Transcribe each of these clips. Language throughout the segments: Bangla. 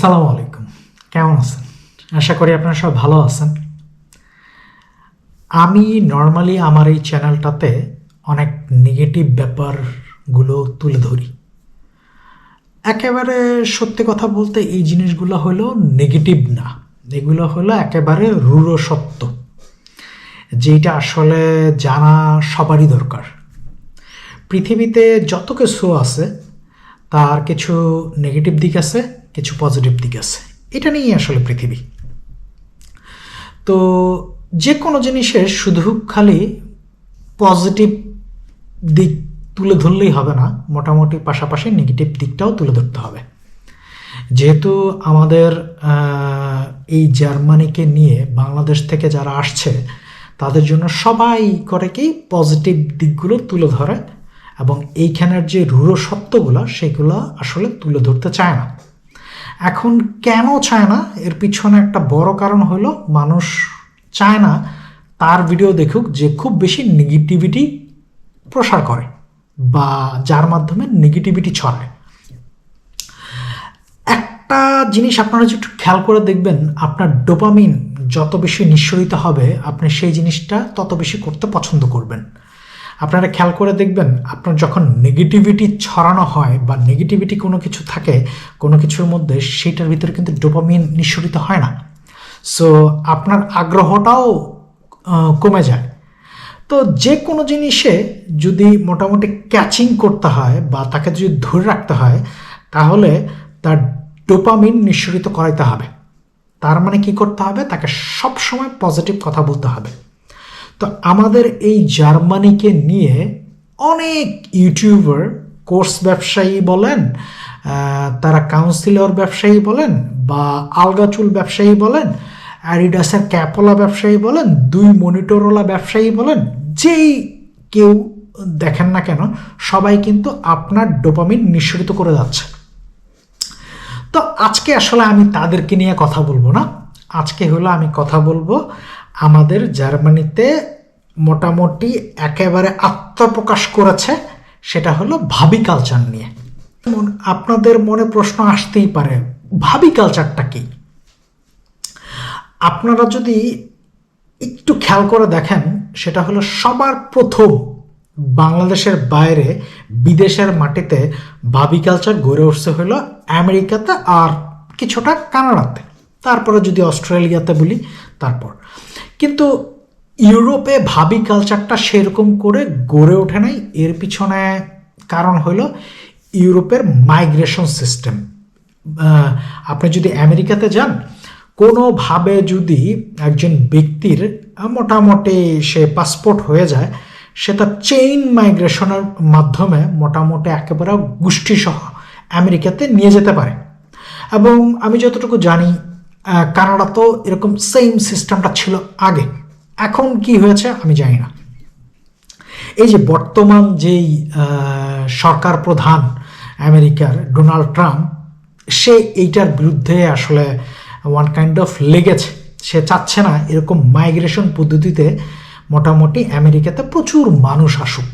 আসসালামু আলাইকুম। কেমন আছেন? আশা করি আপনারা সব ভালো আছেন। আমি নর্মালি আমার এই চ্যানেলটাতে অনেক নেগেটিভ ব্যাপারগুলো তুলে ধরি। একেবারে সত্যি কথা বলতে এই জিনিসগুলো হলো নেগেটিভ না, এগুলো হলো একেবারে রূঢ় সত্য, যেটা আসলে জানা সবারই দরকার। পৃথিবীতে যত কিছু আছে তার কিছু নেগেটিভ দিক আছে, কিছু পজিটিভ দিক আছে। এটা নিয়েই আসলে পৃথিবী। তো যে কোনো জিনিসের শুধু খালি পজিটিভ দিক তুলে ধরলেই হবে না, মোটামুটি পাশাপাশি নেগেটিভ দিকটাও তুলে ধরতে হবে। যেহেতু আমাদের এই জার্মানিকে নিয়ে বাংলাদেশ থেকে যারা আসছে তাদের জন্য সবাই করে কি পজিটিভ দিকগুলো তুলে ধরে, এবং এইখানের যে রূঢ় সত্যগুলো সেগুলো আসলে তুলে ধরতে চায় না। এখন কেন চায় না, এর পিছনে একটা বড় কারণ হলো মানুষ চায় না তার ভিডিও দেখুক যে খুব বেশি নেগেটিভিটি প্রসার করে বা যার মাধ্যমে নেগেটিভিটি ছড়ায়। একটা জিনিস আপনারা যদি একটু খেয়াল করে দেখবেন, আপনার ডোপামিন যত বেশি নিঃসরিত হবে আপনি সেই জিনিসটা তত বেশি করতে পছন্দ করবেন। আপনারা খেয়াল করে দেখবেন, আপনার যখন নেগেটিভিটি ছড়ানো হয় বা নেগেটিভিটি কোনো কিছু থাকে কোনো কিছুর মধ্যে, সেটার ভিতরে কিন্তু ডোপামিন নিঃসরিত হয় না। সো আপনার আগ্রহটাও কমে যায়। তো যে কোনো জিনিসে যদি মোটামুটি ক্যাচিং করতে হয় বা তাকে যদি ধরে রাখতে হয়, তাহলে তার ডোপামিন নিঃসরিত করাইতে হবে। তার মানে কি করতে হবে, তাকে সবসময় পজিটিভ কথা বলতে হবে। তো আমাদের এই জার্মানিকে নিয়ে অনেক ইউটিউবার, কোর্স ব্যবসায়ী বলেন, তারা কাউন্সিলর ব্যবসায়ী বলেন বা আলগাচুল ব্যবসায়ী বলেন, অ্যাডিডাসের ক্যাপোলা ব্যবসায়ী বলেন, 2 মনিটরওয়ালা ব্যবসায়ী বলেন, যেই কেউ দেখেন না কেন সবাই কিন্তু আপনার ডোপামিন নিঃসরিত করে যাচ্ছে। তো আজকে আসলে আমি তাদেরকে নিয়ে কথা বলবো না, আজকে হলো আমি কথা বলবো আমাদের জার্মানিতে মোটামুটি একেবারে আত্মপ্রকাশ করেছে, সেটা হলো ভাবি কালচার নিয়ে। আপনাদের মনে প্রশ্ন আসতেই পারে, ভাবি কালচারটা কি? আপনারা যদি একটু খেয়াল করে দেখেন, সেটা হলো সবার প্রথম বাংলাদেশের বাইরে বিদেশের মাটিতে ভাবি কালচার গড়ে উঠছে হলো আমেরিকাতে আর কিছুটা কানাডাতে, তারপরে যদি অস্ট্রেলিয়াতে বলি তারপর। কিন্তু ইউরোপে ভাবি কালচারটা সেরকম করে গড়ে ওঠে নাই। এর পিছনে কারণ হলো ইউরোপের মাইগ্রেশন সিস্টেম। আপনি যদি আমেরিকাতে যান, কোনোভাবে যদি একজন ব্যক্তির মোটামুটি সে পাসপোর্ট হয়ে যায়, সেটা চেইন মাইগ্রেশনের মাধ্যমে মোটামুটি একেবারে গোষ্ঠীসহ আমেরিকাতে নিয়ে যেতে পারে। এবং আমি যতটুকু জানি কানাডাতেও এরকম সেম সিস্টেমটা ছিল আগে। এখন কি হয়েছে আমি জানি না। এই যে বর্তমান যেই সরকার প্রধান আমেরিকার ডোনাল্ড ট্রাম্প, সে এইটার বিরুদ্ধে আসলে ওয়ান কাইন্ড অফ লেগেছে। সে চাচ্ছে না এরকম মাইগ্রেশন পদ্ধতিতে মোটামুটি আমেরিকাতে প্রচুর মানুষ আসুক।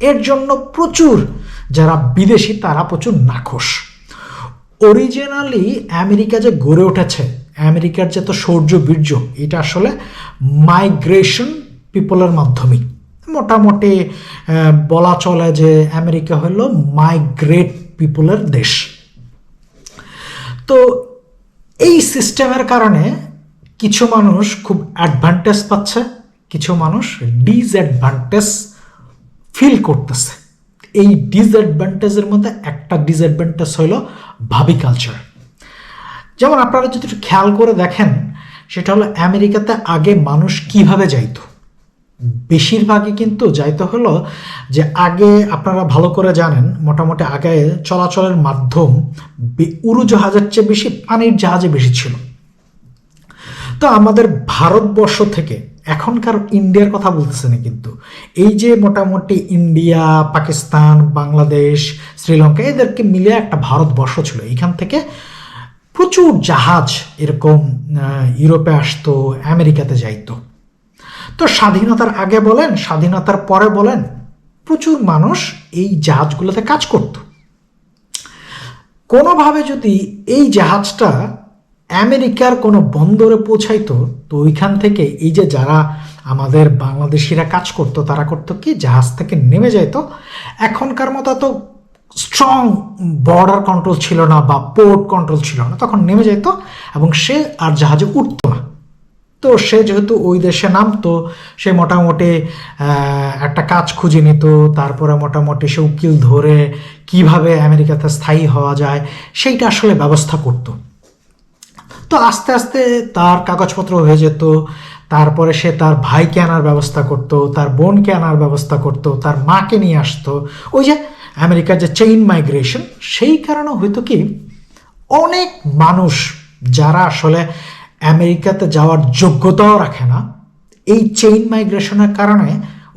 এর জন্য প্রচুর যারা বিদেশি তারা প্রচুর নাখোশ। অরিজিনালি আমেরিকা যে গড়ে উঠেছে, আমেরিকার যে তো শৌর্য বীর্য, এটা আসলে মাইগ্রেশন পিপলের মাধ্যমেই। মোটামুটি বলা চলে যে আমেরিকা হলো মাইগ্রেট পিপলের দেশ। তো এই সিস্টেমের কারণে কিছু মানুষ খুব অ্যাডভান্টেজ পাচ্ছে, কিছু মানুষ ডিসঅ্যাডভান্টেজ ফিল করতেছে। এই ডিসঅ্যাডভান্টেজের মধ্যে একটা ডিসঅ্যাডভান্টেজ হলো ভাবি কালচার। যেমন আপনারা যদি একটু খেয়াল করে দেখেন, সেটা হলো আমেরিকাতে আগে মানুষ কিভাবে যাইতো। বেশিরভাগই কিন্তু যাইতে হলো যে আগে আপনারা ভালো করে জানেন, মোটামুটি আগে চলাচলের মাধ্যম উড়োজাহাজের চেয়ে বেশি পানির জাহাজে বেশি ছিল। তো আমাদের ভারতবর্ষ থেকে, এখনকার ইন্ডিয়ার কথা বলতেছে না কিন্তু, এই যে মোটামুটি ইন্ডিয়া, পাকিস্তান, বাংলাদেশ, শ্রীলঙ্কা এদেরকে মিলিয়ে একটা ভারতবর্ষ ছিল। এখান থেকে প্রচুর জাহাজ এরকম ইউরোপে আসতো, আমেরিকাতে যাইতো। তো স্বাধীনতার আগে বলেন, স্বাধীনতার পরে বলেন, প্রচুর মানুষ এই জাহাজগুলোতে কাজ করত। কোনোভাবে যদি এই জাহাজটা আমেরিকার কোনো বন্দরে পৌঁছাইতো, তো ওইখান থেকে এই যে যারা আমাদের বাংলাদেশিরা কাজ করতো তারা করতো কি, জাহাজ থেকে নেমে যেত। এখনকার মতো তো স্ট্রং বর্ডার কন্ট্রোল ছিল না বা পোর্ট কন্ট্রোল ছিল না, তখন নেমে যেত এবং সে আর জাহাজে উঠতো না। তো সে যেহেতু ওই দেশে নামতো, সে মোটামুটি একটা কাজ খুঁজে নিত, তারপরে মোটামুটি সে উকিল ধরে কিভাবে আমেরিকাতে স্থায়ী হওয়া যায় সেইটা আসলে ব্যবস্থা করতো। তো আস্তে আস্তে তার কাগজপত্র হয়ে যেত, তারপরে সে তার ভাইকে আনার ব্যবস্থা করতো, তার বোনকে আনার ব্যবস্থা করতো, তার মাকে নিয়ে আসতো। ওই যে আমেরিকার যে চেইন মাইগ্রেশন, সেই কারণে হয়তো কি অনেক মানুষ যারা আসলে আমেরিকাতে যাওয়ার যোগ্যতাও রাখে না, এই চেইন মাইগ্রেশনের কারণে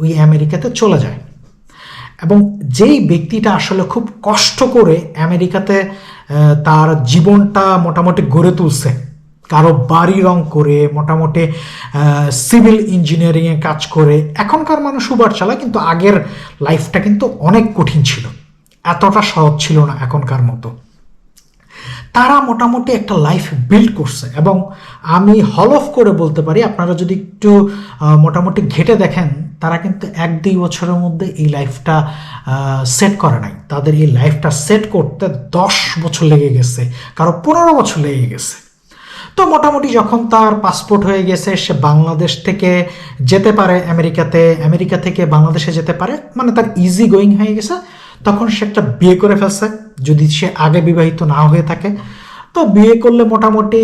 ওই আমেরিকাতে চলে যায়। এবং যেই ব্যক্তিটা আসলে খুব কষ্ট করে আমেরিকাতে তার জীবনটা মোটামুটি গড়ে তুলছে, কারো বাড়ি রং করে, মোটামুটি সিভিল ইঞ্জিনিয়ারিংয়ে কাজ করে, এখনকার মানুষ উবার চালায়, কিন্তু আগের লাইফটা কিন্তু অনেক কঠিন ছিল, এতটা সহজ ছিল না এখনকার মতো। তারা মোটামুটি একটা লাইফ বিল্ড করছে এবং আমি হলফ করে বলতে পারি, আপনারা যদি একটু মোটামুটি ঘেটে দেখেন, তারা কিন্তু 1-2 বছরের মধ্যে এই লাইফটা সেট করে নাই। তাদের এই লাইফটা সেট করতে 10 বছর লেগে গেছে, কারো 15 বছর লেগে গেছে। তো মোটামুটি যখন তার পাসপোর্ট হয়ে গেছে, সে বাংলাদেশ থেকে যেতে পারে আমেরিকাতে, আমেরিকা থেকে বাংলাদেশে যেতে পারে, মানে তার ইজি গোয়িং হয়ে গেছে, তখন সে একটা বিয়ে করে ফেলছে, যদি সে আগে বিবাহিত না হয়ে থাকে। তো বিয়ে করলে মোটামুটি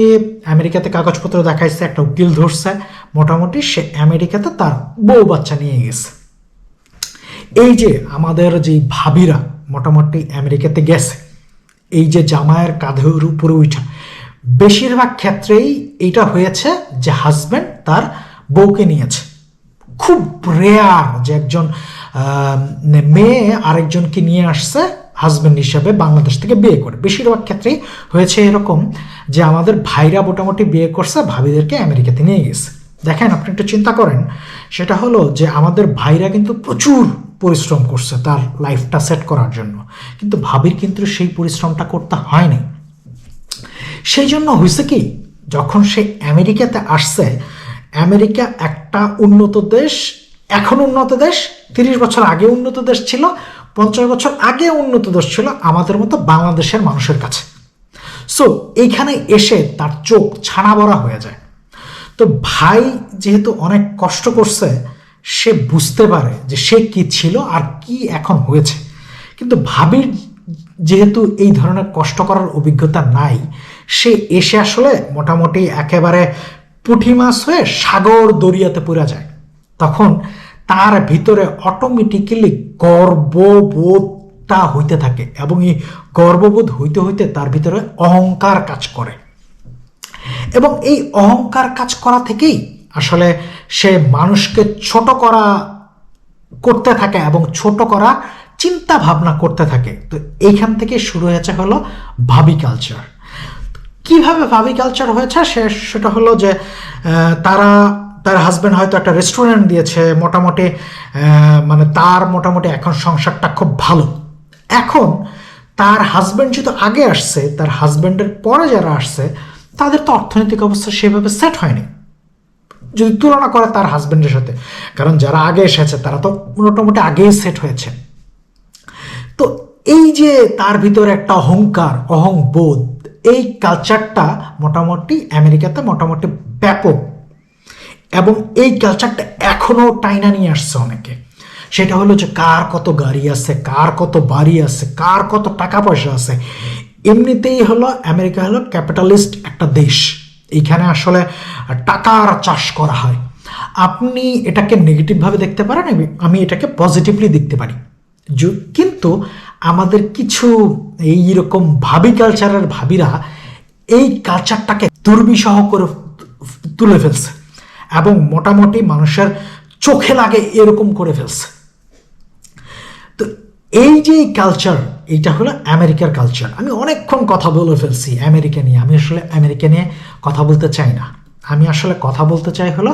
আমেরিকাতে কাগজপত্র দেখাইছে, একটা উকিল ধরছে, মোটামুটি সে আমেরিকাতে তার বউ বাচ্চা নিয়ে গেছে। এই যে আমাদের যে ভাবিরা মোটামুটি আমেরিকাতে গেছে, এই যে জামাইয়ের কাঁধের উপরে উঠা, বেশিরভাগ ক্ষেত্রেই এইটা হয়েছে যে হাজব্যান্ড তার বউকে নিয়েছে। খুব রেয়ার যে একজন মেয়ে আরেকজনকে নিয়ে আসছে হাজব্যান্ড হিসাবে বাংলাদেশ থেকে বিয়ে করে। বেশিরভাগ ক্ষেত্রেই হয়েছে এরকম যে আমাদের ভাইরা মোটামুটি বিয়ে করছে, ভাবিদেরকে আমেরিকাতে নিয়ে গেছে। দেখেন, আপনি একটু চিন্তা করেন, সেটা হলো যে আমাদের ভাইরা কিন্তু প্রচুর পরিশ্রম করছে তার লাইফটা সেট করার জন্য, কিন্তু ভাবির কিন্তু সেই পরিশ্রমটা করতে হয়নি। সেই জন্য হয়েছে কি, যখন সে আমেরিকাতে আসছে, আমেরিকা একটা উন্নত দেশ, এখন উন্নত দেশ, 30 বছর আগে উন্নত দেশ ছিল, 50 বছর আগে উন্নত দেশ ছিল আমাদের মতো বাংলাদেশের মানুষের কাছে। সো এইখানে এসে তার চোখ ছানা বড়া হয়ে যায়। তো ভাই যেহেতু অনেক কষ্ট করছে, সে বুঝতে পারে যে সে কি ছিল আর কি এখন হয়েছে। কিন্তু ভাবির যেহেতু এই ধরনের কষ্ট করার অভিজ্ঞতা নাই, সে এসে আসলে মোটামুটি একেবারে পুঁটি মাছ হয়ে সাগর দরিয়াতে পড়ে যায়। তখন তার ভিতরে অটোমেটিক্যালি গর্ববোধটা হইতে থাকে এবং এই গর্ববোধ হইতে হইতে তার ভিতরে অহংকার কাজ করে, এবং এই অহংকার কাজ করা থেকেই আসলে সে মানুষকে ছোট করা করতে থাকে এবং ছোট করা চিন্তা ভাবনা করতে থাকে। তো এইখান থেকে শুরু হয়েছে হলো ভাবি কালচার। কিভাবে ভাবি কালচার হয়েছে সেটা হলো যে তার হাজব্যান্ড হয়তো একটা রেস্টুরেন্ট দিয়েছে, মোটামুটি মানে তার মোটামুটি এখন সংসারটা খুব ভালো। এখন তার হাজব্যান্ড যেহেতু আগে আসছে, তার হাজব্যান্ডের পরে যারা আসছে তাদের তো অর্থনৈতিক অবস্থা সেভাবে সেট হয়নি যদি তুলনা করে তার হাজব্যান্ডের সাথে, কারণ যারা আগে এসেছে তারা তো মোটামুটি আগেই সেট হয়েছে। তো এই যে তার ভিতরে একটা অহংকার, অহংবোধ, এই কালচারটা মোটামুটি আমেরিকাতে মোটামুটি ব্যাপক, এবং এই কালচারটা এখনো টাইনা নিয়ে আসছে অনেকে। সেটা হলো যে কার কত গাড়ি আছে, কার কত বাড়ি আছে, কার কত টাকা পয়সা আছে। এমনিতেই হলো আমেরিকা হলো ক্যাপিটালিস্ট একটা দেশ, এইখানে আসলে টাকার চাষ করা হয়। আপনি এটাকে নেগেটিভভাবে দেখতে পারেন, আমি এটাকে পজিটিভলি দেখতে পারি। কিন্তু আমাদের কিছু এইরকম ভাবি কালচারের ভাবিরা এই কালচারটাকে দুর্বিষহ করে তুলে ফেলছে এবং মোটামুটি মানুষের চোখে লাগে এরকম করে ফেলছে। তো এই যে কালচার, এইটা হলো আমেরিকার কালচার। আমি অনেকক্ষণ কথা বলে ফেলছি আমেরিকা নিয়ে, আমি আসলে আমেরিকা নিয়ে কথা বলতে চাই না, আমি আসলে কথা বলতে চাই হলো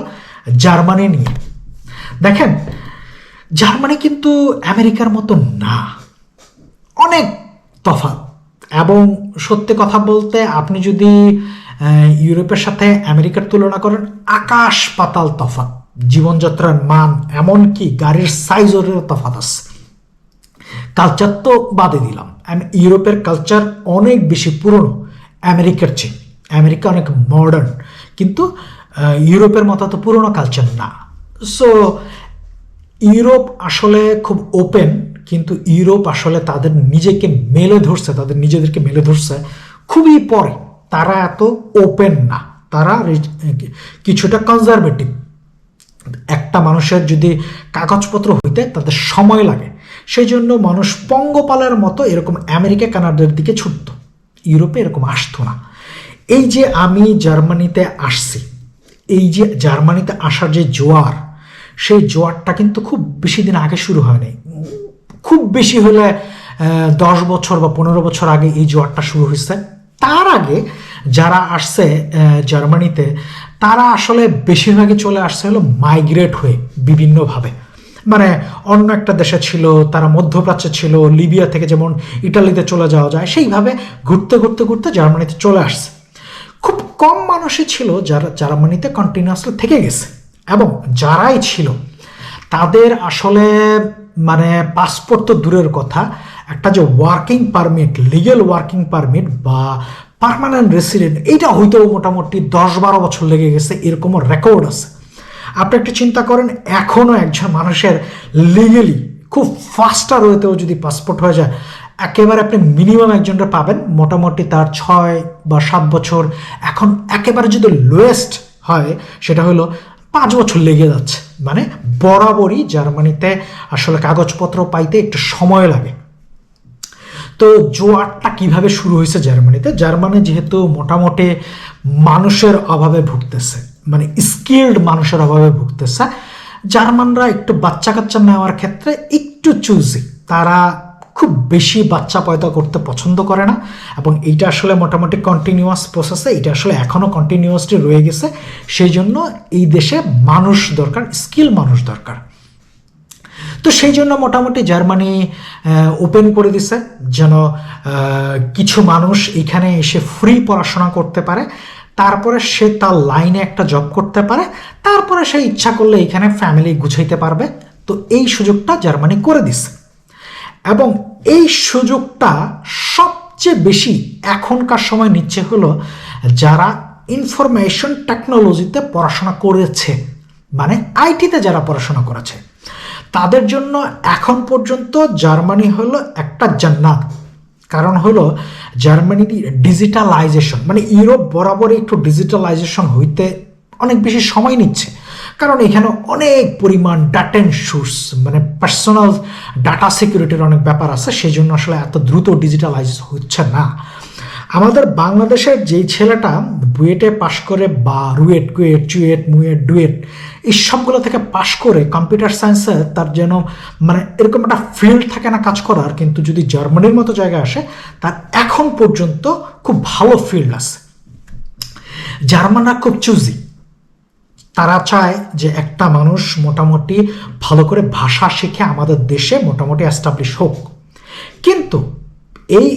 জার্মানি নিয়ে। দেখেন, জার্মানি কিন্তু আমেরিকার মতো না, অনেক তফাৎ। এবং সত্যি কথা বলতে আপনি যদি ইউরোপের সাথে আমেরিকার তুলনা করেন, আকাশ পাতাল তফাৎ, জীবনযাত্রার মান, এমনকি গাড়ির সাইজেরও তফাৎ আছে। কালচার তো বাদে দিলাম, ইউরোপের কালচার অনেক বেশি পুরনো আমেরিকার চেয়ে। আমেরিকা অনেক মডার্ন, কিন্তু ইউরোপের মতো তো পুরনো কালচার না। সো ইউরোপ আসলে খুব ওপেন, কিন্তু ইউরোপ আসলে তাদের নিজেদেরকে মেলে ধরছে খুবই পরে। তারা এত ওপেন না, তারা কিছুটা কনজারভেটিভ। একটা মানুষের যদি কাগজপত্র হইতে তাদের সময় লাগে, সেই জন্য মানুষ পঙ্গপালের মতো এরকম আমেরিকা কানাডার দিকে ছুটত, ইউরোপে এরকম আসতো না। এই যে আমি জার্মানিতে আসছি, এই যে জার্মানিতে আসার যে জোয়ার, সেই জোয়ারটা কিন্তু খুব বেশি দিন আগে শুরু হয়নি। খুব বেশি হলে 10 বছর বা 15 বছর আগে এই জোয়ারটা শুরু হয়েছে। তার আগে যারা আসছে জার্মানিতে, তারা আসলে বেশিরভাগই চলে আসছে হলো মাইগ্রেট হয়ে বিভিন্নভাবে। মানে অন্য একটা দেশে ছিল, তারা মধ্যপ্রাচ্যে ছিল, লিবিয়া থেকে যেমন ইটালিতে চলে যাওয়া যায়, সেইভাবে ঘুরতে ঘুরতে ঘুরতে জার্মানিতে চলে আসছে। খুব কম মানুষই ছিল যারা জার্মানিতে কন্টিনিউয়াসলি থেকে গেছে, এবং যারাই ছিল তাদের আসলে মানে পাসপোর্ট তো দূরের কথা, একটা যে working permit, legal working permit বা পার্মানেন্ট রেসিডেন্ট, এইটা হইতেও মোটামুটি 10-12 বছর লেগে গেছে, এরকমও রেকর্ড আছে। আপনি একটু চিন্তা করেন, এখনও একজন মানুষের লিগেলি খুব ফাস্টার ওয়েতেও যদি পাসপোর্ট হয়ে যায়, একেবারে আপনি মিনিমাম একজনটা পাবেন মোটামুটি তার 6 বা 7 বছর। এখন একেবারে যদি লোয়েস্ট হয় সেটা হলো 5 বছর লেগে যাচ্ছে। মানে বরাবরই জার্মানিতে আসলে কাগজপত্র পাইতে একটু সময় লাগে। তো জোয়ারটা কিভাবে শুরু হয়েছে জার্মানিতে? জার্মানি যেহেতু মোটামুটি মানুষের অভাবে ভুগতেছে, মানে স্কিল্ড মানুষের অভাবে ভুগতেছে, জার্মানরা একটু বাচ্চা কাচ্চা নেওয়ার ক্ষেত্রে একটু চুজি। তারা খুব বেশি বাচ্চা পয়দা করতে পছন্দ করে না, এবং এইটা আসলে মোটামুটি কন্টিনিউয়াস প্রসেসে, এটা আসলে এখনও কন্টিনিউয়াসলি রয়ে গেছে। সেই জন্য এই দেশে মানুষ দরকার, স্কিল মানুষ দরকার। তো সেই জন্য মোটামুটি জার্মানি ওপেন করে দিছে যেন কিছু মানুষ এখানে এসে ফ্রি পড়াশোনা করতে পারে, তারপরে সে তার লাইনে একটা জব করতে পারে, তারপরে সে ইচ্ছা করলে এখানে ফ্যামিলি গুছাইতে পারবে। তো এই সুযোগটা জার্মানি করে দিছে, এবং এই সুযোগটা সবচেয়ে বেশি এখনকার সময় নিচ্ছে হলো যারা ইনফরমেশন টেকনোলজিতে পড়াশোনা করেছে, মানে আইটিতে যারা পড়াশোনা করেছে, তাদের জন্য এখন পর্যন্ত জার্মানি হলো একটা জান্নাত। কারণ হলো জার্মানি ডিজিটালাইজেশন, মানে ইউরোপ বরাবরই একটু ডিজিটালাইজেশন হইতে অনেক বেশি সময় নিচ্ছে, কারণ এখানে অনেক পরিমাণ ডাটা সোর্স, মানে পার্সোনাল ডাটা সিকিউরিটির অনেক ব্যাপার আছে, সেই জন্য আসলে এত দ্রুত ডিজিটালাইজ হচ্ছে না। আমাদের বাংলাদেশের যেই ছেলেটা বুয়েটে পাশ করে, বা রুয়েট, কুয়েট, চুয়েট, মুয়েট, ডুয়েট, এই সবগুলো থেকে পাশ করে কম্পিউটার সায়েন্সে তার যেন মানে এরকম একটা ফিল্ড থাকে না কাজ করার, কিন্তু যদি জার্মানির মতো জায়গায় আসে তার এখন পর্যন্ত খুব ভালো ফিল্ড আছে। জার্মানরা খুব চুজি, তারা চায় যে একটা মানুষ মোটামুটি ভালো করে ভাষা শিখে আমাদের দেশে মোটামুটি অ্যাস্টাবলিশ হোক। কিন্তু এই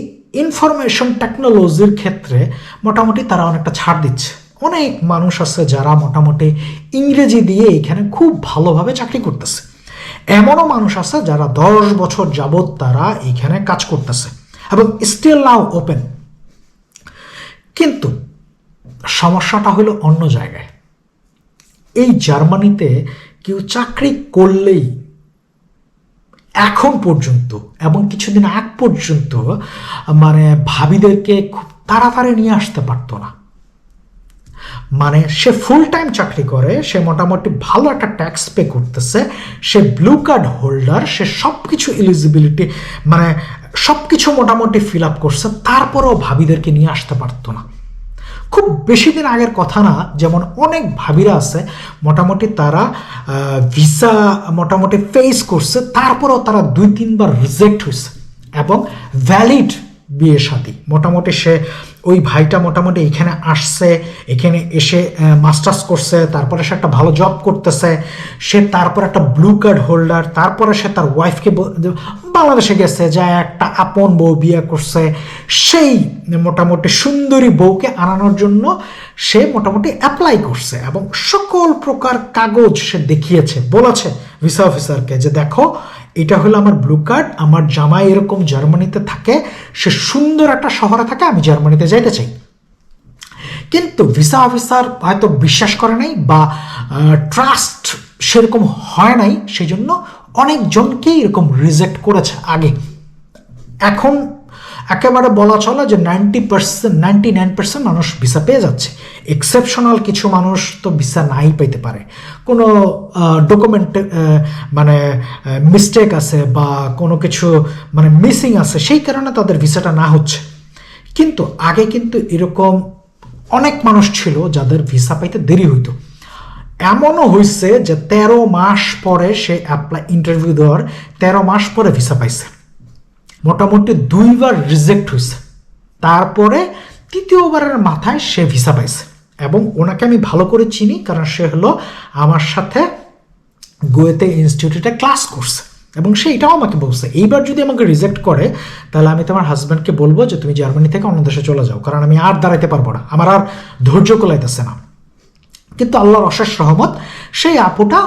ইনফরমেশন টেকনোলজির ক্ষেত্রে মোটামুটি তারা অনেকটা ছাড় দিচ্ছে। অনেক মানুষ আছে যারা মোটামুটি ইংরেজি দিয়ে এখানে খুব ভালোভাবে চাকরি করতেছে, এমনও মানুষ আছে যারা 10 বছর যাবৎ তারা এখানে কাজ করতেছে, এবং স্টিল নাও ওপেন। কিন্তু সমস্যাটা হলো অন্য জায়গায়। এই জার্মানিতে কেউ চাকরি করলেই এখন পর্যন্ত এবং কিছুদিন আগ পর্যন্ত মানে ভাবিদেরকে খুব তাড়াতাড়ি নিয়ে আসতে পারতো না। মানে সে ফুল টাইম চাকরি করে, সে মোটামুটি ভালো একটা ট্যাক্স পে করতেছে, সে ব্লু কার্ড হোল্ডার, সে সব কিছু এলিজিবিলিটি মানে সব কিছু মোটামুটি ফিল আপ করছে, তারপরেও ভাবিদেরকে নিয়ে আসতে পারতো না। খুব বেশি দিন আগের কথা না, যেমন অনেক ভাবিরা আছে মোটামুটি তারা ভিসা মোটামুটি ফেস করছে, তারপরেও তারা 2-3 বার রিজেক্ট হয়েছে, এবং ভ্যালিড বিয়ে শাদী মোটামুটি সে ওই ভাইটা মোটামুটি এখানে আসছে, এখানে এসে মাস্টার্স করছে, তারপরে সে একটা ভালো জব করতেছে, সে তারপর একটা ব্লু কার্ড হোল্ডার, তারপরে সে তার ওয়াইফকে বাংলাদেশে গেছে, যা একটা আপন বউ বিয়ে করছে, সেই মোটামুটি সুন্দরী বউকে আনানোর জন্য সে মোটামুটি অ্যাপ্লাই করছে এবং সকল প্রকার কাগজ সে দেখিয়েছে, বলেছে ভিসা অফিসারকে যে দেখো এটা হলো আমার ব্লু কার্ড, আমার জামাই এরকম জার্মানিতে থাকে, সে সুন্দর একটা শহরে থাকে, আমি জার্মানিতে যাইতে চাই। কিন্তু ভিসা অফিসার হয়তো বিশ্বাস করে নাই বা ট্রাস্ট সেরকম হয় নাই, সেই জন্য অনেকজনকেই এরকম রিজেক্ট করেছে আগে। এখন একেবারে বলা চলে যে 99% মানুষ ভিসা পেয়ে যাচ্ছে। এক্সেপশনাল কিছু মানুষ তো ভিসা নাই পেতে পারে, কোনো ডকুমেন্ট মানে মিস্টেক আছে বা কোনো কিছু মানে মিসিং আছে, সেই কারণে তাদের ভিসাটা না হচ্ছে। কিন্তু আগে কিন্তু এরকম অনেক মানুষ ছিল যাদের ভিসা পাইতে দেরি হইতো। এমনও হয়েছে যে 13 মাস পরে সে ইন্টারভিউ দেওয়ার 13 মাস পরে ভিসা পাইছে, মোটামুটি 2বার রিজেক্ট হয়েছে, তারপরে 3য়বারের মাথায় সে ভিসা পাইছে। এবং ওনাকে আমি ভালো করে চিনি, কারণ সে হলো আমার সাথে গোয়েতে ইনস্টিটিউটে ক্লাস করছে এবং সে এটাও আমাকে বলছে এইবার যদি আমাকে রিজেক্ট করে তাহলে আমি তোমার হাজব্যান্ডকে বলবো যে তুমি জার্মানি থেকে অন্য দেশে চলে যাও, কারণ আমি আর দাঁড়াইতে পারবো না, আমার আর ধৈর্য কোলাইতেছে না। কিন্তু আল্লাহর অশেষ রহমত, সেই আপুটা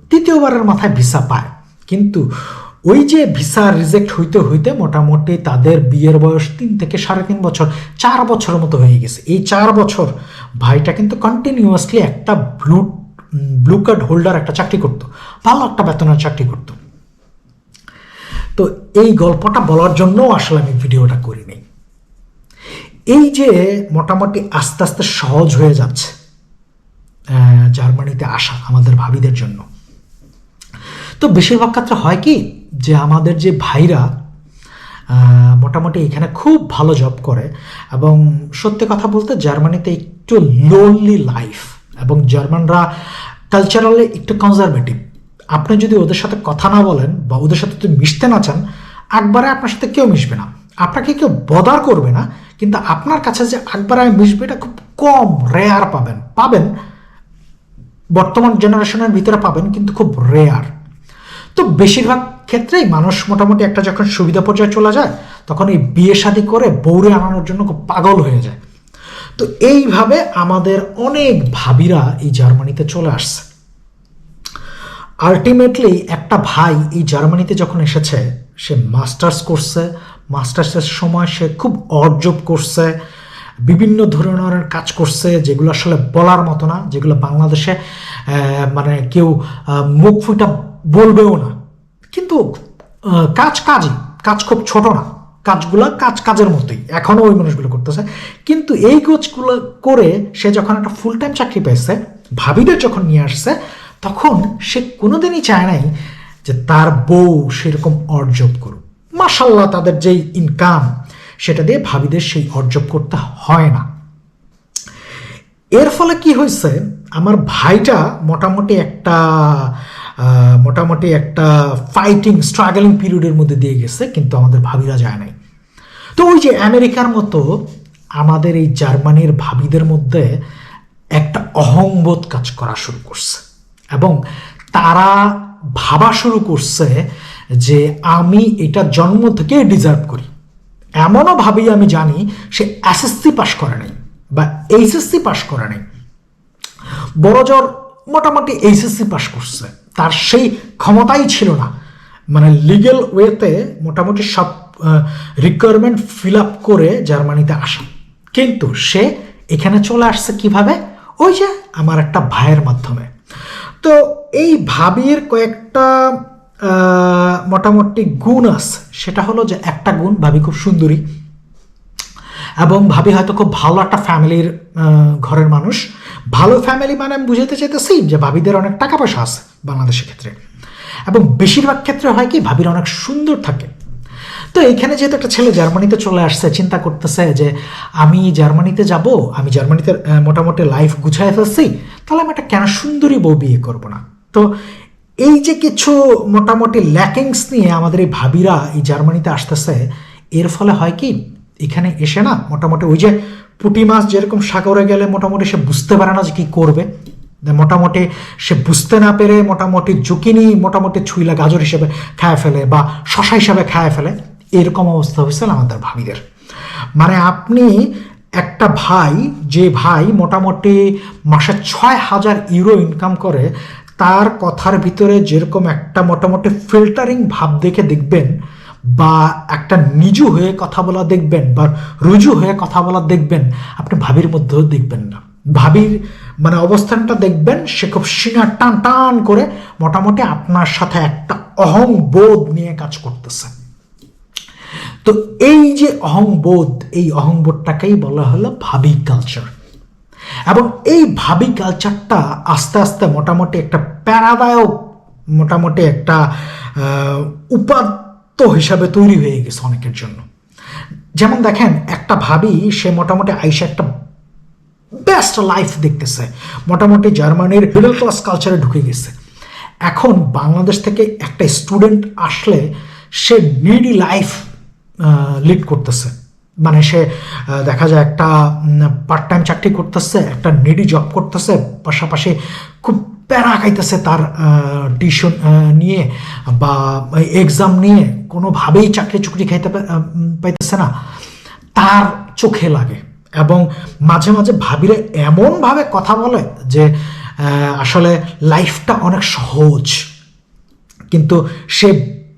3য়বারের মাথায় ভিসা পায়। কিন্তু ওই যে ভিসা রিজেক্ট হইতে হইতে মোটামুটি তাদের বিয়ের বয়স 3 থেকে 3.5 বছর, 4 বছরের মতো হয়ে গেছে। এই 4 বছর ভাইটা কিন্তু কন্টিনিউয়াসলি একটা ব্লু কার্ড হোল্ডার একটা চাকরি করতো, ভালো একটা বেতনের চাকরি করতো। তো এই গল্পটা বলার জন্য আসলে আমি ভিডিওটা করিনি। এই যে মোটামুটি আস্তে আস্তে সহজ হয়ে যাচ্ছে জার্মানিতে আসা আমাদের ভাবিদের জন্য, তো বেশিরভাগ ক্ষেত্রে হয় কি যে আমাদের যে ভাইরা মোটামুটি এখানে খুব ভালো জব করে এবং সত্যি কথা বলতে জার্মানিতে একটু লোনলি লাইফ, এবং জার্মানরা কালচারালি একটু কনজারভেটিভ। আপনি যদি ওদের সাথে কথা না বলেন বা ওদের সাথে যদি মিশতে না চান, একবারে আপনার সাথে কেউ মিশবে না, আপনাকে কেউ বদার করবে না, কিন্তু আপনার কাছে যে একবারে মিশবে এটা খুব কম, রেয়ার পাবেন বর্তমান জেনারেশনের ভিতরে পাবেন, কিন্তু খুব রেয়ার। তো বেশিরভাগ ক্ষেত্রেই মানুষ মোটামুটি একটা যখন সুবিধা পর্যায়ে চলে যায় তখন এই বিয়ে শাদী করে বউরে আনানোর জন্য খুব পাগল হয়ে যায়। তো এইভাবে আমাদের অনেক ভাবিরা এই জার্মানিতে চলে আসছে। আলটিমেটলি একটা ভাই এই জার্মানিতে যখন এসেছে, সে মাস্টার্স করছে, মাস্টার্সের সময় সে খুব অর্জব করছে, বিভিন্ন ধরনের কাজ করছে যেগুলো আসলে বলার মতো না, যেগুলো বাংলাদেশে মানে কেউ মুখ ফুটা বলবেও না। কিন্তু কাজ খুব ছোট না, কাজের মতোই এখনও ওই মানুষগুলো করতেছে। কিন্তু এই কাজগুলো করে সে যখন একটা ফুল টাইম চাকরি পেয়েছে, ভাবিদের যখন নিয়ে আসছে, তখন সে কোনোদিনই চায় নাই যে তার বউ সেরকম অর্জব করুক। মাশাল্লাহ তাদের যেই ইনকাম সেটা দিয়ে ভাবিদের সেই অর্জব করতে হয় না। এর ফলে কি হয়েছে, আমার ভাইটা মোটামুটি একটা স্ট্রাগলিং পিরিয়ডের মধ্যে দিয়ে গেছে, কিন্তু আমাদের ভাবিরা যায় নাই। তো ওই যে আমেরিকার মতো আমাদের এই জার্মানির ভাবিদের মধ্যে একটা অহংবোধ কাজ করা শুরু করছে এবং তারা ভাবা শুরু করছে যে আমি এটা জন্ম থেকে ডিজার্ভ করি। এমনও ভাবি আমি জানি সে এসএসসি পাশ করে নাই বা এইচএসসি পাশ করে নাই, বড়জোর মোটামুটি এইচএসসি পাশ করছে, তার সেই ক্ষমতাই ছিল না মানে লিগ্যাল ওয়েতে মোটামুটি সব রিকোয়ারমেন্ট ফিল আপ করে জার্মানিতে আসা। কিন্তু সে এখানে চলে আসছে কিভাবে, ওই যে আমার একটা ভাইয়ের মাধ্যমে। তো এই ভাবির কয়েকটা মোটামুটি গুণ আছে, সেটা হলো যে একটা গুণ, ভাবি খুব সুন্দরী এবং ভাবি হয়তো খুব ভালো একটা ফ্যামিলির ঘরের মানুষ। ভালো ফ্যামিলি মানে আমি বুঝাতে চাইতেছি যে ভাবিদের অনেক টাকা পয়সা আছে বাংলাদেশের ক্ষেত্রে, এবং বেশিরভাগ ক্ষেত্রে হয় কি ভাবিরা অনেক সুন্দর থাকে। তো এইখানে যেহেতু একটা ছেলে জার্মানিতে চলে আসছে, চিন্তা করতেছে যে আমি জার্মানিতে যাব, আমি জার্মানিতে মোটামুটি লাইফ গুছায় ফেলছি, তাহলে আমি একটা কেন সুন্দরী বউ বিয়ে করবো না। তো এই যে কিছু মোটামুটি ল্যাকিংস নিয়ে আমাদের এই ভাবিরা এই জার্মানিতে আসতেছে, এর ফলে হয় কি এখানে এসে না মোটামুটি ওই যে পুঁটি মাছ যেরকম সাগরে গেলে মোটামুটি সে বুঝতে পারে না যে কি করবে, মোটামুটি সে বুঝতে না পেরে মোটামুটি জুকিনি মোটামুটি ছুইলা গাজর হিসেবে খায় ফেলে বা শশা হিসেবে খায় ফেলে, এরকম অবস্থা হয়েছিল আমাদের ভাবিদের। মানে আপনি একটা ভাই, যে ভাই মোটামুটি মাসে 6,000 ইউরো ইনকাম করে, তার কথার ভিতরে যেরকম একটা মোটামুটি ফিল্টারিং ভাব দেখে দেখবেন, বা একটা নিজু হয়ে কথা বলা দেখবেন, বা রুজু হয়ে কথা বলা দেখবেন, আপনি ভাবির মধ্যেও দেখবেন না। ভাবির মানে অবস্থানটা দেখবেন, সে খুব সিনা টান টান করে মোটামুটি আপনার সাথে একটা অহংবোধ নিয়ে কাজ করতেছে। তো এই যে অহংবোধ, এই অহংবোধটাকেই বলা হলো ভাবি কালচার। এবং এই ভাবি কালচারটা আস্তে আস্তে মোটামুটি একটা প্যারাদায়ক মোটামুটি একটা উপাত্ত হিসাবে তৈরি হয়ে গেছে অনেকের জন্য। যেমন দেখেন, একটা ভাবি সে মোটামুটি আইসা একটা বেস্ট লাইফ দেখতেছে, মোটামুটি জার্মানির মিডল ক্লাস কালচারে ঢুকে গেছে। এখন বাংলাদেশ থেকে একটা স্টুডেন্ট আসলে সে নিডি লাইফ লিড করতেছে, মানে সে দেখা যায় একটা পার্ট টাইম চাকরি করতেছে, একটা নিডি জব করতেছে, পাশাপাশি খুব প্যারা খাইতেছে তার টিউশন নিয়ে বা এক্সাম নিয়ে, কোনোভাবেই চাকরি চুকরি খাইতে পাইতেছে না, তার চোখে লাগে। এবং মাঝে মাঝে ভাবিরে এমনভাবে কথা বলে যে আসলে লাইফটা অনেক সহজ, কিন্তু সে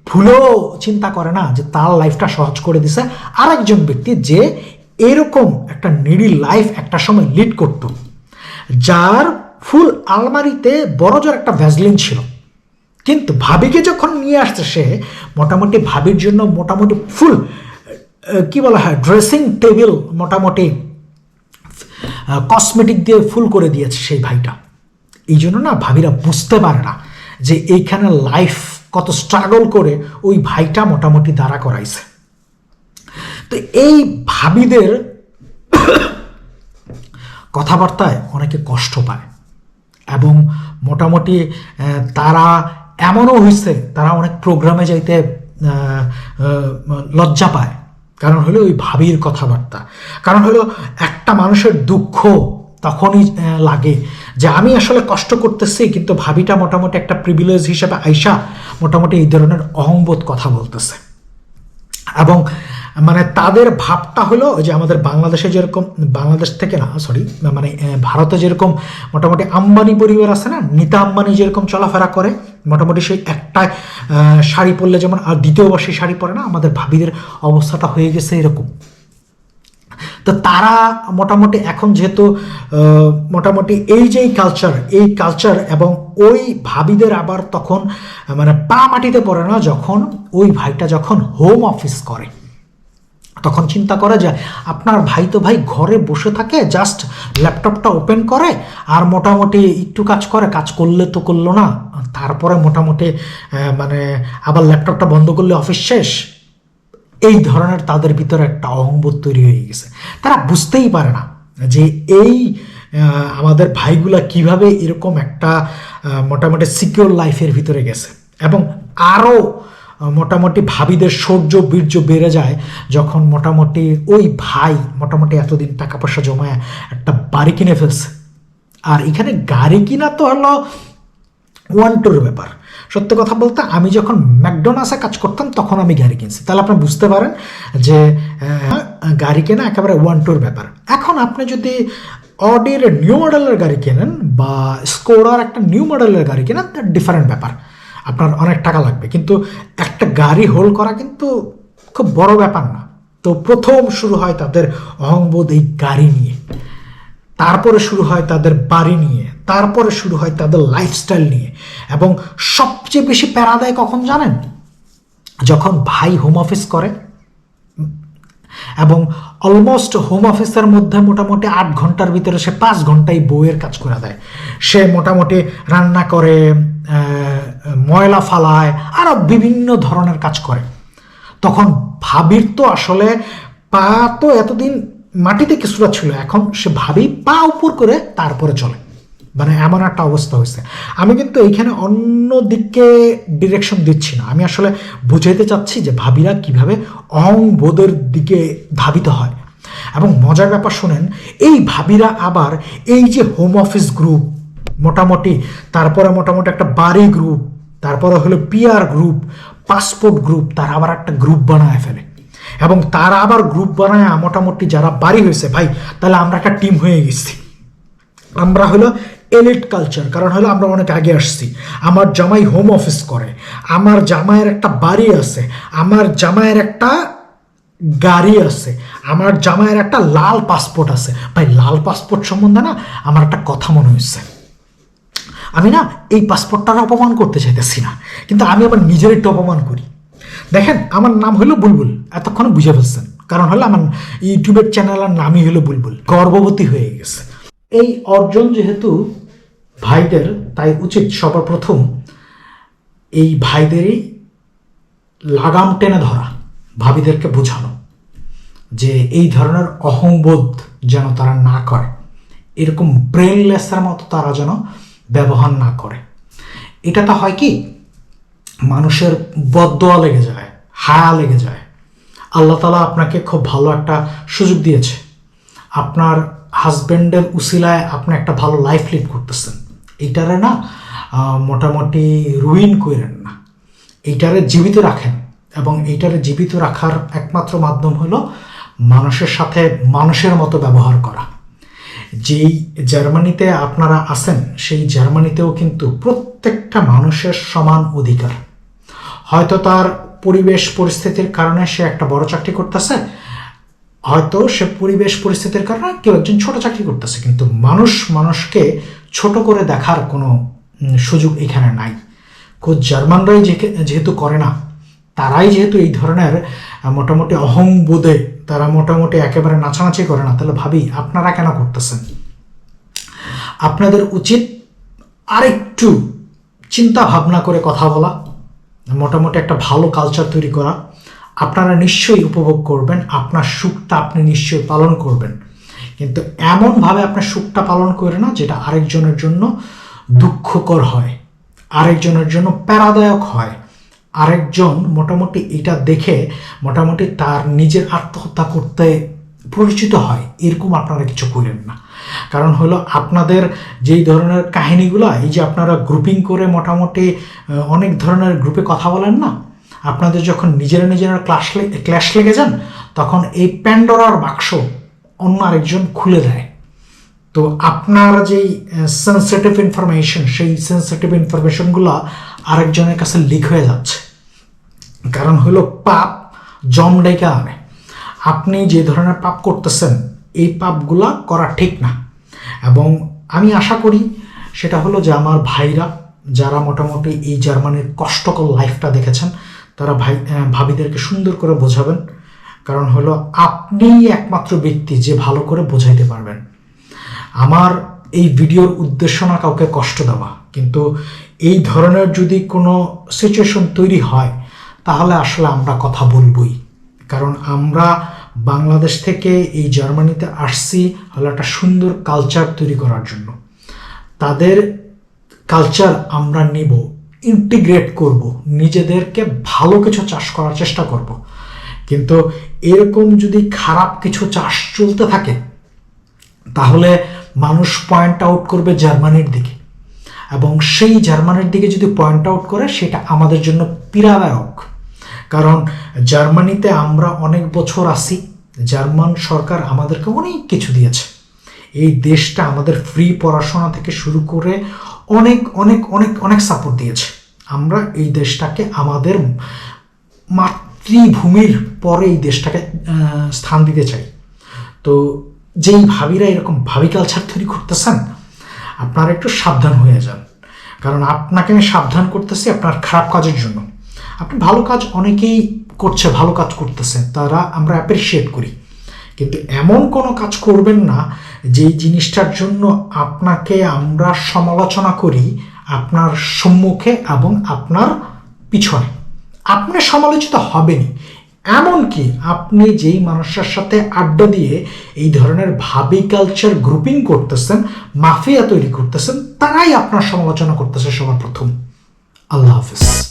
ভুলেও চিন্তা করে না যে তার লাইফটা সহজ করে দিছে আরেকজন ব্যক্তি, যে এরকম একটা নিডি লাইফ একটা সময় লিড করত, যার ফুল আলমারিতে বড়জোর একটা ভ্যাজলিন ছিল। কিন্তু ভাবিকে যখন নিয়ে আসছে সে, মোটামুটি ভাবির জন্য মোটামুটি ফুল কি বলা হয় ড্রেসিং টেবিল মোটামুটি কসমেটিক দিয়ে ফুল করে দিয়েছে সেই ভাইটা। এই জন্য না ভাবিরা বুঝতে পারে না যে এইখানে লাইফ কত স্ট্রাগল করে ওই ভাইটা মোটামুটি দাঁড়া করাইছে। তো এই ভাবিদের কথাবার্তায় অনেকে কষ্ট পায়, এবং মোটামুটি তারা এমনও হয়েছে তারা অনেক প্রোগ্রামে যাইতে লজ্জা পায়। কারণ হলো ওই ভাবির কথাবার্তা, কারণ হলো একটা মানুষের দুঃখ তখনই লাগে যে আমি আসলে কষ্ট করতেছি, কিন্তু ভাবিটা মোটামুটি একটা প্রিভিলেজ হিসেবে আইসা মোটামুটি এই ধরনের অহংবোধ কথা বলতেছে। এবং মানে তাদের ভাবটা হলো যে আমাদের বাংলাদেশে যেরকম, বাংলাদেশ থেকে না সরি, মানে ভারতে যেরকম মোটামুটি আম্বানি পরিবার আছে না, নীতা আম্বানি যেরকম চলাফেরা করে, মোটামুটি সেই একটা শাড়ি পরলে যেমন আর দ্বিতীয়বার সেই শাড়ি পরে না, আমাদের ভাবিদের অবস্থাটা হয়ে গেছে এরকম। তো তারা মোটামুটি এখন যেহেতু মোটামুটি এই যে এই কালচার এবং ওই ভাবিদের আবার তখন মানে পা মাটিতে পড়ে না, যখন ওই ভাইটা যখন হোম অফিস করে, তখন চিন্তা করে যে আপনার ভাই তো ভাই ঘরে বসে থাকে, জাস্ট ল্যাপটপটা ওপেন করে আর মোটামুটি একটু কাজ করে, কাজ করলে তো করলো না, তারপরে মোটামুটি মানে আবার ল্যাপটপটা বন্ধ করলে অফিস শেষ। এই ধরনের তাদের ভিতরে একটা অহংবোধ তৈরি হয়ে গেছে। তারা বুঝতেই পারে না যে এই আমাদের ভাইগুলা কিভাবে এরকম একটা মোটামুটি সিকিউর লাইফের ভিতরে গেছে। এবং আরও মোটামুটি ভাবিদের শৌর্য বীর্য বেড়ে যায় যখন মোটামুটি ওই ভাই মোটামুটি এতদিন টাকা পয়সা জমায় একটা বাড়ি কিনে ফেলছে। আর এখানে গাড়ি কিনা তো হলো ওয়ান টুর ব্যাপার। সত্য কথা বলতে আমি যখন ম্যাকডোনাল্ডসে কাজ করতাম তখন আমি গাড়ি কিনছি, তাহলে আপনি বুঝতে পারেন যে গাড়ি কেনা একেবারে ওয়ান টুর ব্যাপার। এখন আপনি যদি অডির নিউ মডেলের গাড়ি কেনেন বা স্কোডার একটা নিউ মডেলের গাড়ি কেনেন, তার ডিফারেন্ট ব্যাপার, আপনার অনেক টাকা লাগবে, কিন্তু একটা গাড়ি হোল্ড করা কিন্তু খুব বড় ব্যাপার না। তো প্রথম শুরু হয় তাদের অহংবোধ এই গাড়ি নিয়ে, তারপরে শুরু হয় তাদের বাড়ি নিয়ে, তারপরে শুরু হয় তাদের লাইফস্টাইল নিয়ে। এবং সবচেয়ে বেশি প্যারা দেয় কখন জানেন? যখন ভাই হোম অফিস করে এবং অলমোস্ট হোম অফিসের মধ্যে মোটামুটি 8 ঘন্টার ভিতরে সে 5 ঘন্টায় বউয়ের কাজ করে দেয়। সে মোটামুটি রান্না করে, ময়লা ফালায়, আরও বিভিন্ন ধরনের কাজ করে। তখন ভাবির তো আসলে পা তো এতদিন মাটিতে কিছুটা ছিল, এখন সে ভাবি পা উপর করে তারপরে চলে, মানে এমন একটা অবস্থা হয়েছে। আমি কিন্তু এইখানে অন্য দিকে ডিরেকশন দিচ্ছি না, আমি আসলে বুঝাইতে চাচ্ছি যে ভাবিরা কিভাবে অহংবোধের দিকে ধাবিত হয়। এবং মজার ব্যাপার শোনেন, এই ভাবিরা আবার এই যে হোম অফিস গ্রুপ মোটামুটি, তারপরে মোটামুটি একটা বাড়ি গ্রুপ, তারপরে হলো পিআর গ্রুপ, পাসপোর্ট গ্রুপ, তারা আবার একটা গ্রুপ বানায় ফেলে। এবং তারা আবার গ্রুপ বানায় মোটামুটি যারা বাড়ি হয়েছে, ভাই তাহলে আমরা একটা টিম হয়ে গেছি, আমরা হলো এলিট কালচার। কারণ হলো আমরা অনেক আগে আসছি, আমার জামাই হোম অফিস করে, আমার জামাইয়ের একটা বাড়ি আছে, আমার জামাইয়ের একটা গাড়ি আছে, আমার জামাইয়ের একটা লাল পাসপোর্ট আছে। ভাই লাল পাসপোর্ট সম্বন্ধে না আমার একটা কথা মনে হচ্ছে। আমি না এই পাসপোর্টটার অপমান করতে চাইতেছি না, কিন্তু আমি আবার নিজের একটু অপমান করি। দেখেন আমার নাম হলো বুলবুল, এতক্ষণে বুঝে ফেলছেন, কারণ হলো আমার ইউটিউবের চ্যানেলের নামই হলো বুলবুল, গর্ভবতী হয়ে গেছে। এই অর্জন যেহেতু ভাইদের, তাই উচিত সবার প্রথম এই ভাইদেরই লাগাম টেনে ধরা, ভাবিদেরকে বোঝানো যে এই ধরনের অহংবোধ যেন তারা না করে, এরকম ব্রেনলেসের মতো তারা যেন ব্যবহার না করে। এটাতে হয় কি, মানুষের বদদোয়া লেগে যায়, হায়া লেগে যায়। আল্লাহ তাআলা আপনাকে খুব ভালো একটা সুযোগ দিয়েছে, আপনার হাজব্যান্ডের উসিলায় আপনি একটা ভালো লাইফ লিড করতেছেন, এইটারে না মোটামুটি রুইন করেন না, এইটারে জীবিত রাখেন। এবং এইটারে জীবিত রাখার একমাত্র মাধ্যম হলো মানুষের সাথে মানুষের মতো ব্যবহার করা। যেই জার্মানিতে আপনারা আছেন, সেই জার্মানিতেও কিন্তু প্রত্যেকটা মানুষের সমান অধিকার। হয়তো তার পরিবেশ পরিস্থিতির কারণে সে একটা বড় চাকরি করতেছে, হয়তো সে পরিবেশ পরিস্থিতির কারণে কেউ একজন ছোট চাকরি করতেছে, কিন্তু মানুষ মানুষকে ছোট করে দেখার কোনো সুযোগ এখানে নাই। খোদ জার্মানরাই যেহেতু করে না, তারাই যেহেতু এই ধরনের মোটামুটি অহংবোধে তারা মোটামুটি একেবারে নাচানাচি করে না, তাহলে ভাবি আপনারা কেন করতেছেন? আপনাদের উচিত আরেকটু চিন্তা ভাবনা করে কথা বলা, মোটামুটি একটা ভালো কালচার তৈরি করা। আপনারা নিশ্চয়ই উপভোগ করবেন, আপনার সুখটা আপনি নিশ্চয়ই পালন করবেন, কিন্তু এমনভাবে আপনার সুখটা পালন করে না যেটা আরেকজনের জন্য দুঃখকর হয়, আরেকজনের জন্য প্যারাদায়ক হয়, আরেকজন মোটামুটি এটা দেখে মোটামুটি তার নিজের আত্মহত্যা করতে পরিচিত হয়। এরকম আপনারা কিছু করেন না। কারণ হলো আপনাদের যেই ধরনের কাহিনীগুলো, এই যে আপনারা গ্রুপিং করে মোটামুটি অনেক ধরনের গ্রুপে কথা বলেন না, আপনাদের যখন নিজেরা ক্ল্যাশ লেগে যান, তখন এই প্যান্ডোরার বাক্স অন্য আরেকজন খুলে দেয়। তো আপনার যেই সেন্সিটিভ ইনফরমেশন, সেই সেন্সিটিভ ইনফরমেশনগুলো আরেকজনের কাছে লিক হয়ে যাচ্ছে। কারণ হলো পাপ জম ডেকে আনে। আপনি যে ধরনের পাপ করতেছেন, এই পাপগুলা করা ঠিক না। এবং আমি আশা করি সেটা হলো যে আমার ভাইরা যারা মোটামুটি এই জার্মানির কষ্টকর লাইফটা দেখেছেন, তারা ভাবিদেরকে সুন্দর করে বোঝাবেন। কারণ হলো আপনিই একমাত্র ব্যক্তি যে ভালো করে বোঝাইতে পারবেন। আমার এই ভিডিওর উদ্দেশ্য না কাউকে কষ্ট দেওয়া, কিন্তু এই ধরনের যদি কোনো সিচুয়েশন তৈরি হয় তাহলে আসলে আমরা কথা বলবই। কারণ আমরা বাংলাদেশ থেকে এই জার্মানিতে আসছি হলো একটা সুন্দর কালচার তৈরি করার জন্য। তাদের কালচার আমরা নিব, ইন্টিগ্রেট করব, নিজেদেরকে ভালো কিছু চাষ করার চেষ্টা করব। কিন্তু এরকম যদি খারাপ কিছু চাষ চলতে থাকে তাহলে মানুষ পয়েন্ট আউট করবে জার্মানির দিকে, এবং সেই জার্মানির দিকে যদি পয়েন্ট আউট করে সেটা আমাদের জন্য পীড়াদায়ক। কারণ জার্মানিতে আমরা অনেক বছর আছি, জার্মান সরকার আমাদেরকে অনেক কিছু দিয়েছে। এই দেশটা আমাদের ফ্রি পড়াশোনা থেকে শুরু করে অনেক অনেক অনেক অনেক সাপোর্ট দিয়েছে। আমরা এই দেশটাকে আমাদের মাতৃভূমির পরে এই দেশটাকে স্থান দিতে চাই। তো যেই ভাবিরা এরকম ভাবি কালচার তৈরি করতেছেন, আপনারা একটু সাবধান হয়ে যান। কারণ আপনাকে আমি সাবধান করতেছি আপনার খারাপ কাজের জন্য। আপনি ভালো কাজ অনেকেই করছে, ভালো কাজ করতেছে, তারা আমরা অ্যাপ্রিসিয়েট করি, কিন্তু এমন কোনো কাজ করবেন না যেই জিনিসটার জন্য আপনাকে আমরা সমালোচনা করি আপনার সম্মুখে এবং আপনার পিছনে। আপনি সমালোচিত হবেনই, এমনকি আপনি যেই মানুষের সাথে আড্ডা দিয়ে এই ধরনের ভাবি কালচার গ্রুপিং করতেছেন, মাফিয়া তৈরি করতেছেন, তারাই আপনার সমালোচনা করতেছে সবার প্রথম। আল্লাহ হাফিজ।